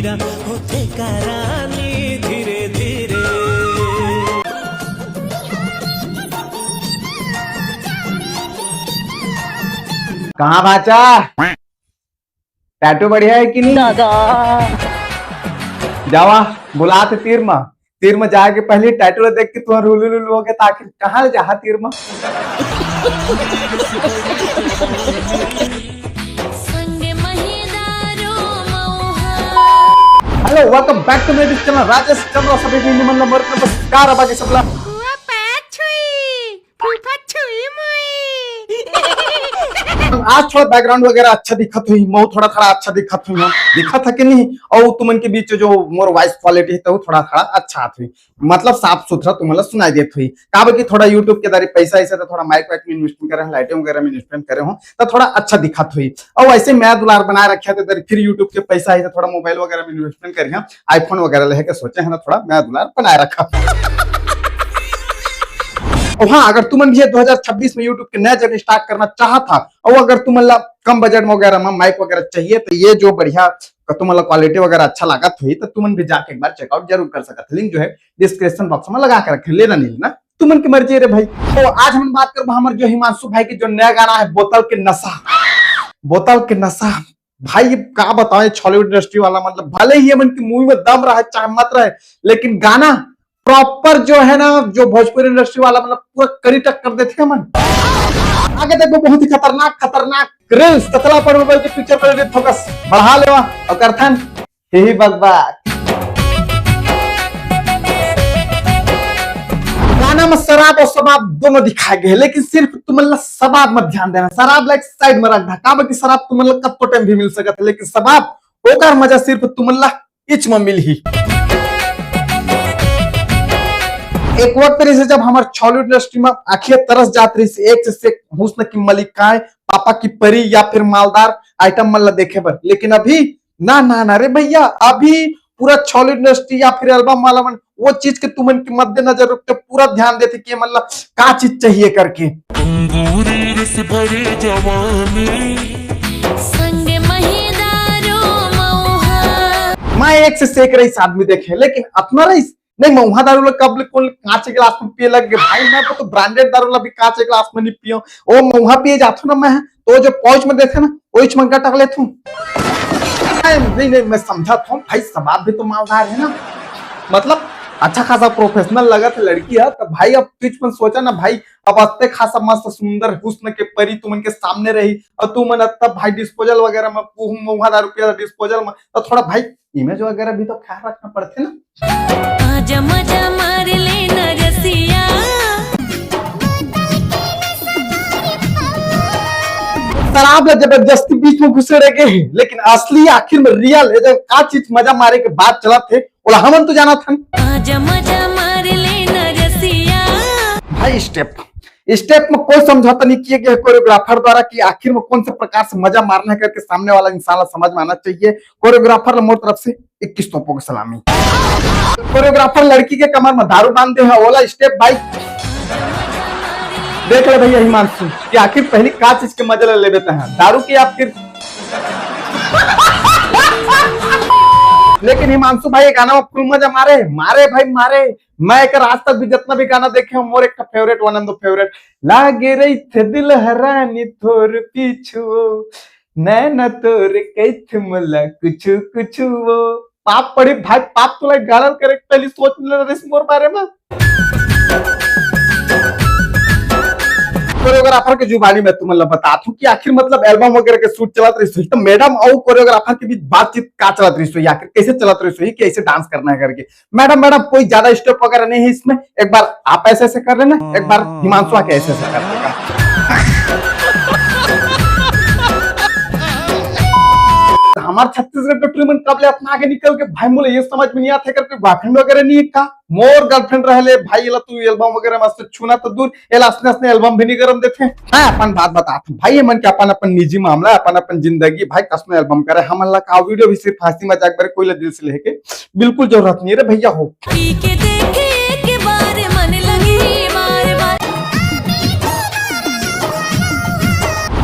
मीरा होते का रानी धीरे धीरे। कहाँ भाचा? टैटू बढ़िया है कि नहीं? जावा बुलाते तीर में जाके पहले टैटू देख के तुम रुलू लुलू हो गए ताकि कहाँ जा तीर में। हेलो वेलकम बैक टू मेरे चैनल राजेश चंद्र सभी भी निमन नंबर पर नमस्कार बाकी सबला आज थोड़ा बैकग्राउंड वगैरह अच्छा दिखत हुई मऊ थोड़ा अच्छा दिखत हुई दिखत है कि नहीं। और तुमन के बीच जो मोर वॉइस क्वालिटी है तो थोड़ा अच्छा आत हुई मतलब साफ सुथरा तुम्हें सुनाई देत हुई काबर की थोड़ा यूट्यूब के द्वारा पैसा ऐसे तो थोड़ा माइक वाइक में इन्वेस्टमेंट करे लाइटिंग वगैरह में इन्वेस्टमेंट करे हो तो थोड़ा अच्छा दिखत हुई। और वैसे मैं दुलार बना रखे थे फिर यूट्यूब के पैसा है तो थोड़ा मोबाइल वगैरह में इन्वेस्टमेंट करे आईफोन वगैरह लेके सोचे है ना थोड़ा मैं दुलार बनाए रखा। हाँ अगर तुम भी 2026 में यूट्यूब के नया जर्नी स्टार्ट करना चाहता और अगर तुम कम बजट में वगैरह में माइक वगैरह चाहिए तो ये जो बढ़िया तुम क्वालिटी वगैरह अच्छा लागत हुई तो तुम भी जाके एक बार चेकआउट जरूर कर सकते। लिंक जो है डिस्क्रिप्शन बॉक्स में लगा के रखे लेना नहीं लेना तुम की मर्जी रे भाई। तो आज हम बात करें हमारे जो हिमांशु भाई की जो नया गाना है बोतल के नशा भाई ये क्या बताओ बॉलीवुड इंडस्ट्री वाला मतलब भले ही मन की मूवी में दम रहा चाहे मत रहे लेकिन गाना प्रॉपर जो है ना जो भोजपुरी इंडस्ट्री वाला मतलब पूरा करी टक्कर देते मन। आगे देखो बहुत ही खतरनाक रील्स ततला पर मोबाइल के पिक्चर पर फोकस बढ़ा लेवा और करथन यही बकवास। गाना में शराब और शबाब दोनों दिखाए गए लेकिन सिर्फ तुम शबाब मत ध्यान देना शराब लाइक साइड में रखना काबर की शराब तुम कत्तो टाइम भी मिल सकत लेकिन शबाब ओकर मजा सिर्फ तुम इच में मिल ही। एक वक्त से जब हमारे बॉलीवुड इंडस्ट्री में आखिर तरस जात रही से एक से हुस्न की मलिकाएं पापा की परी या फिर मालदार आइटम मल्ला देखे बर लेकिन अभी ना रे भैया अभी पूरा बॉलीवुड इंडस्ट्री या फिर एल्बम वाला मन वो चीज के तुमन के मद्देनजर रख के पूरा ध्यान देते कि मतलब का चीज चाहिए करके। मैं एक से एक रईस आदमी देखे लेकिन अपना रईस नहीं मऊहा दारू कब कांचे गिलास में पिए लग गए भाई मैं तो ब्रांडेड दारू भी कांचे गिलास में नहीं पियो ओ मऊहा पिए जाता ना मैं तो जो पौच में देखे ना वही चमका टक ले तू नहीं मैं समझा था भाई शबाब भी तो मालदार है ना मतलब अच्छा खासा प्रोफेशनल लगा था लड़की है तो भाई अब बीच में सोचा ना भाई अब अत्ते खासा मस्त सुंदर हुस्न के परी तुम के सामने रही और तू मन तब भाई डिस्पोजल वगैरह में मऊहा दारू पिया डिस्पोजल में तो थोड़ा भाई इमेज वगैरह भी तो ख्याल रखना पड़ते ना। मजा मार लेना रसिया शराब जबरदस्ती बीच में घुसे रह गए लेकिन असली आखिर में रियल है जब का चीज मजा मारे के बाद चला थे बोला हम तो जाना था मजा मार लेना रसिया भाई स्टेप में कोई समझौता नहीं किया गया कोरियोग्राफर द्वारा कि आखिर में कौन से प्रकार से मजा मारना है करके सामने वाला इंसान समझ में आना चाहिए। कोरियोग्राफर मोर तरफ से 21 तोपों की सलामी। कोरियोग्राफर लड़की के कमर में दारू बांध दे ओला स्टेप भाई देख ले भैया हिमांशु कि आखिर पहली का चीज के मजा ले लेते हैं दारू की आप फिर लेकिन हिमांशु भाई गाना में फुल मजा मारे भाई मैं एक आज तक भी जितना भी गाना देखे हूँ मोर एक favourite one of the favourite लागे रही थे दिल हरानी थोर पीछू नैना तोर कैथ मला कुछ वो पाप पड़ी भाई पाप तो लाइक गाना करेक्टली सोच ले मोर बारे में। कोरियोग्राफर के जुबानी में तुम्हें बता दूं कि आखिर मतलब एल्बम वगैरह के शूट चलत रही तो मैडम और कोरियोग्राफर के बीच बातचीत का चलत रही आखिर कैसे चलत रही कि ऐसे डांस करना है करके मैडम कोई ज्यादा स्टेप वगैरह नहीं है इसमें एक बार आप ऐसे कर लेना एक बार हिमांशु आके ऐसे कर लेगा। हमारे छत्तीसगढ़ के ट्रीटमेंट कब ले अपना आगे निकल के भाई बोले ये समझ में नहीं आता करके बॉयफ्रेंड वगैरह नहीं का मोर गर्लफ्रेंड रहले भाई एला तू एल्बम वगैरह मस्त छूना तो दूर एला असने एल्बम भी नहीं गरम देते हां अपन बात बता भाई मन के अपन निजी मामला अपन जिंदगी भाई कसम एल्बम करे हमला का वीडियो भी सिर्फ हंसी मजाक पर कोई दिल से लेके बिल्कुल जरूरत नहीं रे भैया हो पी के देखे के बारे मन लगी बार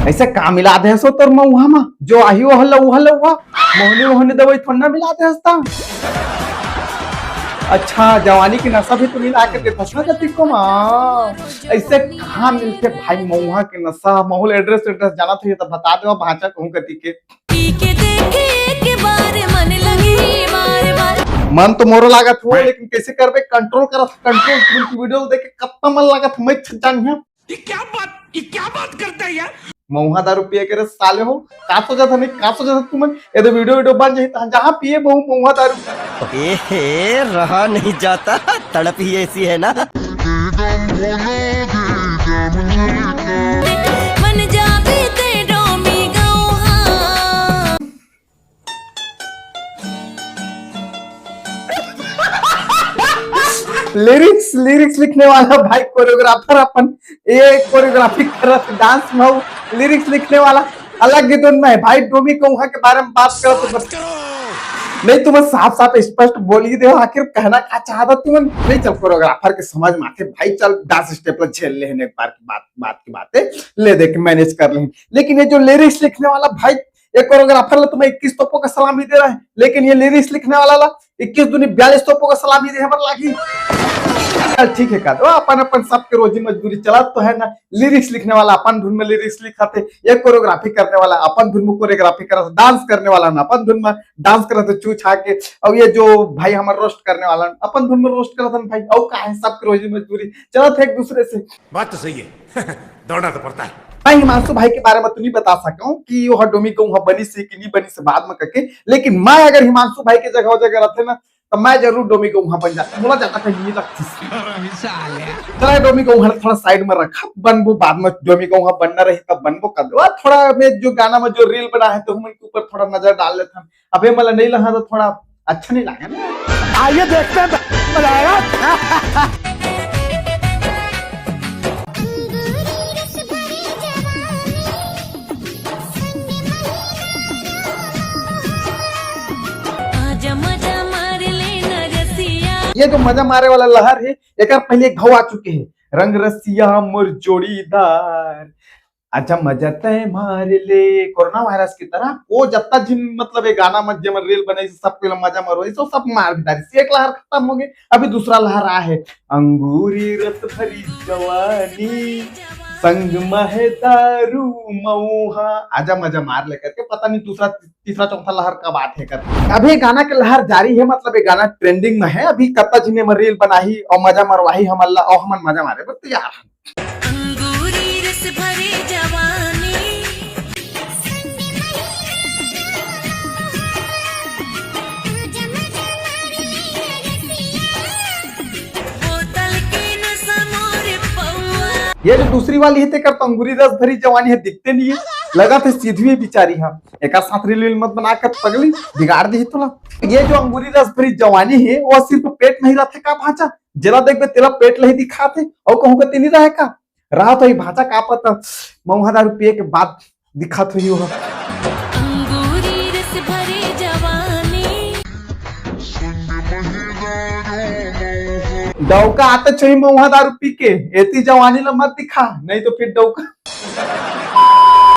ऐसे का मिला दे सो तोर मऊहा में जो आही वो हल्ला मोहने मोहने दवाई थोड़ा ना मिला दे हस्ता। अच्छा जवानी की नशा भी तो मिला के देता था कति को माँ। ऐसे कहाँ मिलते भाई मऊहा के नशा माहौल एड्रेस जाना था तो बता दो भाषा कहूँ कति के। पी के देखे एक बार मन लगी बार बार। मन तो मोरो लागत हुआ लेकिन कैसे करबे कंट्रोल करत कंट्रोल की वीडियो देख के कितना मन लागत मैं जानिया। ये क्या बात करता है यार। मऊहा दारू पिए के साले हो का सोचा था नहीं का सोचा था तुम ये तो वीडियो बन जाए जहाँ पिए मऊहा दारू। ए रहा नहीं जाता तड़प ही ऐसी है ना। मन जाबे ते डोमी गौहा। लिरिक्स लिखने वाला भाई कोरियोग्राफर अपन ये कोरियोग्राफी कर रहा डांस में लिरिक्स लिखने वाला अलग ही धुन में है भाई। डोमी कौहा के बारे में बात करो तो बस नहीं तुम साफ स्पष्ट बोल ही दे आखिर कहना क्या चाहता तुम नहीं। चल कोरियोग्राफर के समझ में आके भाई चल डांस स्टेप झेल ले एक बार की बात की बातें ले दे के मैनेज कर ले। लेकिन ये जो लिरिक्स लिखने वाला भाई ये कोरियोग्राफर तुम्हें 21 तोपों का सलामी दे रहा है लेकिन ये लिरिक्स लिखने वाला 21 दूनी 42 तोपों का सलामी दे हमारे लागी। चल ठीक है का अपन सबके रोजी मजदूरी चला तो है ना। लिरिक्स लिखने वाला अपन धुन में लिरिक्स लिखाते ये कोरियोग्राफी करने वाला अपन धुन में कोरियोग्राफी करा डांस करने वाला ना अपन धुन में डांस करा तो चू छा के। और ये जो भाई हमारा रोस्ट करने वाला अपन धुन में रोस्ट करा था भाई और का है सबके रोजी मजदूरी चला था एक दूसरे से। बात तो सही है दौड़ना तो पड़ता है। मैं हिमांशु भाई के बारे में तो नहीं बता सका हूँ कि वो डोमी को वहां बनी से कि नहीं बनी से बाद में करके। लेकिन मैं अगर हिमांशु भाई के जगह रहते ना तो मैं जरूर डोमी को वहां बन जाता बोला जाता कहीं नहीं लगती। चला डोमी को वहां थोड़ा साइड में रखा बनबो बाद में डोमी को वहां बनना रही तब बनबो कर दो थोड़ा में जो गाना में जो रील बना है तो हम इनके ऊपर थोड़ा नजर डाल लेते हैं। अबे मतलब नहीं लगा तो थोड़ा अच्छा नहीं लगा ना। आइए देखते हैं। ये जो मजा मारे वाला लहर है एक पहले घाव आ चुके हैं रंग रसिया मोर जोड़ीदार अच्छा मजा तय मार ले। कोरोना वायरस की तरह वो जत्ता जिन मतलब ये गाना मत जमन रील बने सब पे मजा मारो इस सब मार बितारी एक लहर खत्म हो गई अभी दूसरा लहर आ है। अंगूरी रस भरी जवानी संग महे दारू मऊहा आजा मजा मार लेकर के पता नहीं दूसरा तीसरा चौथा लहर का बात है कर। अभी गाना के लहर जारी है मतलब ये गाना ट्रेंडिंग में है अभी कत्ता जिने में रील बनाही और मजा मरवाही हम अल्लाह और हम मजा मारे बस तैयार है। अंगूरी रस भरी जवानी बोतल के नशा मोर पौआ। ये जो दूसरी वाली है तेकर अंगूरी रस भरी जवानी है दिखते नहीं है लगा थे सीधी बिचारी हाँ एक साथ रील मत बनाकर पगली बिगाड़ दी तो। ये जो अंगूरी रस भरी जवानी है वो सिर्फ पेट नहीं रहते का भाचा जरा देख तेरा पेट नहीं दिखाते और कहूँ का नहीं रहे का रहा तो ये भाचा का पता मऊहा दारू पिए के बाद दिखा तो ही हो। अंगूरी रस भरी जवानी डौका आता चाहिए मऊहा दारू पी के एती जवानी ला मत दिखा नहीं तो फिर डौका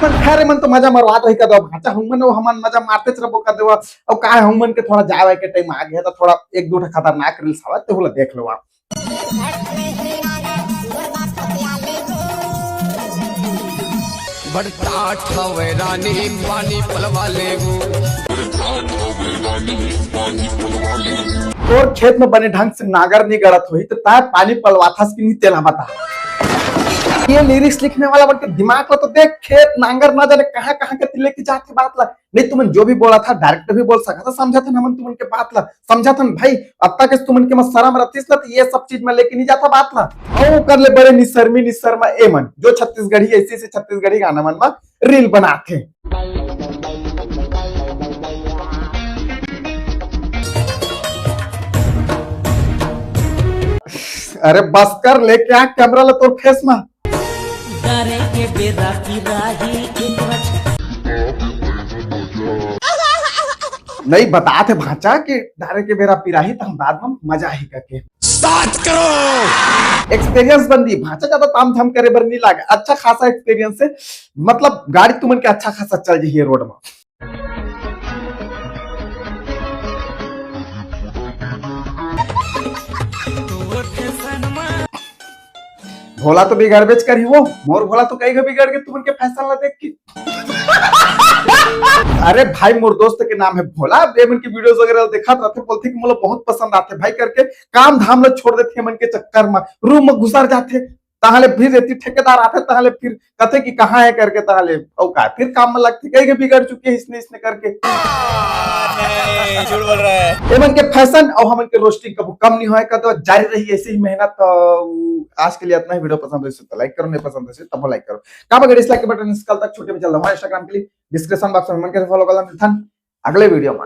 खैर मन तो मजा मरवा तो ही का दो भाचा हमन हमन मजा मारते रहो कर देवा और का हमन के थोड़ा जावे के टाइम आ गया तो थोड़ा एक दो खतरनाक रील सावत तो होला देख लो आप। बड़का ठवे रानी पानी पलवा लेगो और खेत में बने ढंग से नागर नहीं गड़त हुई तो तार पानी पलवाथास की नहीं तेला बता। ये लिरिक्स लिखने वाला बन के दिमाग को तो देख खेत नांगर ना जाने कहाँ कहाँ के तिले की जाती बात ला नहीं तुमन जो भी बोला था डायरेक्टर भी बोल सका था समझा था नमन तुमन के बात ला समझा था भाई अब तक तुमन के मत शर्म रतीस ला तो ये सब चीज में लेके नहीं जाता बात ला और कर ले बड़े निशर्मा एमन जो छत्तीसगढ़ी ऐसे से छत्तीसगढ़ी गाना मन में रील बनाते। अरे बस कर लेके आ कैमरा ला तोर फेस में डरे के बेरा की राही नहीं बताते भाचा कि डारे के बेरा पिराही तो हम बाद में मजा ही करके एक्सपीरियंस बंदी भाषा ज्यादा ताम झाम करे बर नहीं लागे, अच्छा खासा एक्सपीरियंस है, मतलब गाड़ी तुमन के अच्छा खासा चल जाइए रोड में। भोला तो बिगाड़ बेच कर ही वो मोर भोला तो कहीं बिगड़ के तुमन के फैशन ला देख की। अरे भाई मोर दोस्त के नाम है भोला, मन की वीडियोस वगैरह देखा रहते, बोलते कि मुझे बहुत पसंद आते भाई करके काम धाम ला छोड़ देते मन के चक्कर में, रूम में घुसर जाते ताहले फिर रहती ठेकेदार आते ताहले फिर कहते कि कहाँ है करके ताहले औका फिर काम में लगते कहीं बिगड़ चुके हैं इसने करके। झूठ बोल रहा है। एमन के फैशन और हमन के रोस्टिंग कब कम नहीं होए, तो जारी रही ऐसे ही मेहनत। आज के लिए इतना ही, वीडियो पसंद है तो लाइक करो, नहीं पसंद है तब लाइक करो। काम अगर डिसलाइक के बटन कल तक छोटे में चल रहा है, इंस्टाग्राम के लिए डिस्क्रिप्शन बॉक्स में मन के फॉलो कर लेना। अगले वीडियो में